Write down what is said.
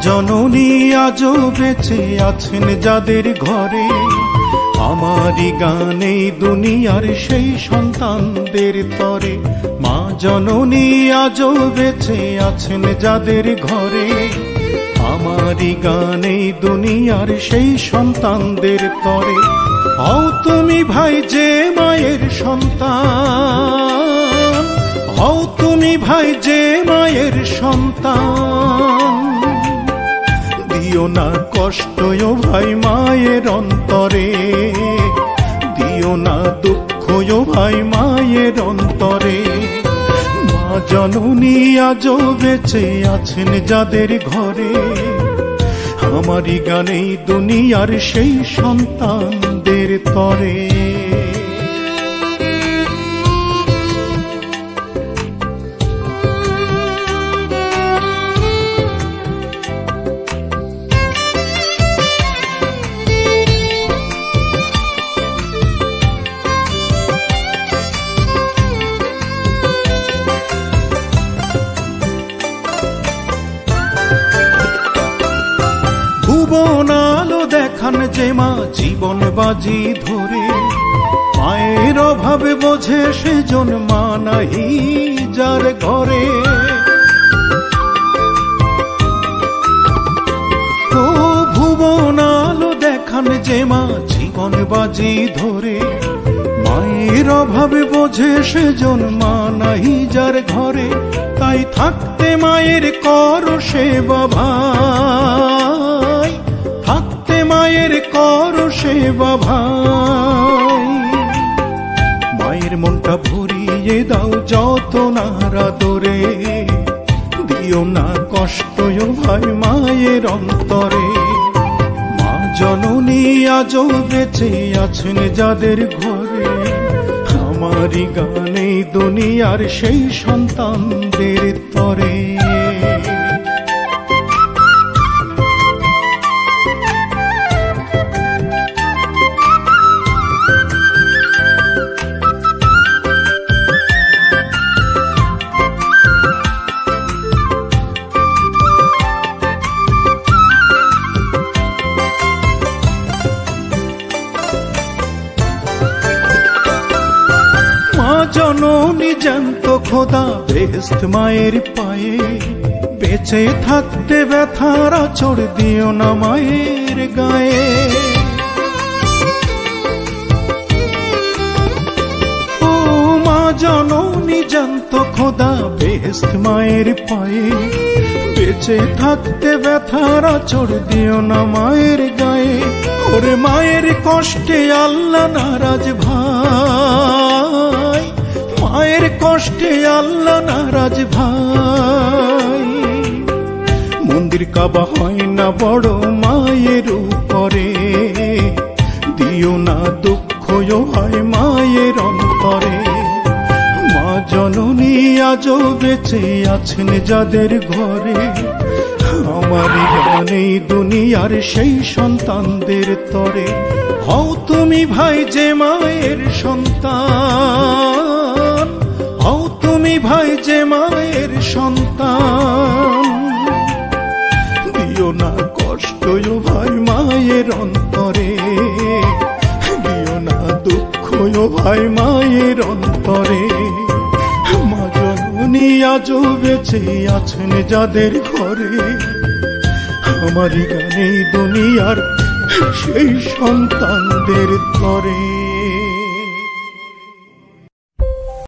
জননী আজও বেঁচে আছেন যাদের ঘরে, আমারই গানে দুনিয়ার সেই সন্তানদের তরে। মা জননী আজও বেঁচে আছেন যাদের ঘরে, আমারই গানে দুনিয়ার সেই সন্তানদের তরে। হও তুমি ভাই যে মায়ের সন্তান, হও তুমি ভাই যে মায়ের সন্তান, দিও না কষ্ট ও ভাই মায়ের অন্তরে, দিও না দুঃখ ও ভাই মায়ের অন্তরে। মা জননী আজও বেঁচে আছেন যাদের ঘরে, আমারই গানে দুনিয়ার সেই সন্তানদের তরে। ভুবন আলো দেখান যে মা জীবন বাজি ধরে, মায়ের অভাবে বোঝে সেজন মা নাহি যার ঘরে। ও ভুবন আলো দেখান যে মা জীবন বাজি ধরে, মায়ের অভাবে বোঝে সেজন মা নাহি যার ঘরে। তাই থাকতে মায়ের কর সেবা ভাই, থাকতে মায়ের কর সেবা ভাই। মায়ের মনটা ভরিয়ে দাও যত আদরে, দিও না কষ্ট ও ভাই মায়ের অন্তরে। মা জননী আজও বেঁচে আছেন যাদের ঘরে, আমারই গানে দুনিয়ার সেই সন্তানদের তরে। জননী জ্যান্ত খোদা বেহেশত মায়ের পায়ে, বেঁচে থাকতে ব্যথার আঁচড় দিও না মায়ের গায়ে। ও মা জননী জ্যান্ত খোদা বেহেশত মায়ের পায়ে, বেঁচে থাকতে ব্যথার আঁচড় দিও না মায়ের গায়ে। ওরে মায়ের কষ্টে আল্লাহ নারাজ ভাই, মায়ের কষ্টে আল্লাহ নারাজ ভাই। মন্দির কাবা হয় না বড় মায়ের উপরে, দিও না দুঃখ ও ভাই মায়ের অন্তরে। মা জননী আজও বেঁচে আছেন যাদের ঘরে, আমারই গানে দুনিয়ার সেই সন্তানদের তরে। হও তুমি ভাই যে মায়ের সন্তান, হও তুমি ভাই যে মায়ের সন্তান, দিও না কষ্ট ও ভাই মায়ের অন্তরে, দিও না দুঃখ ও ভাই মায়ের অন্তরে। মা জননী আজও বেঁচে আছেন যাদের ঘরে, আমারই গানে দুনিয়ার সেই সন্তানদের তরে।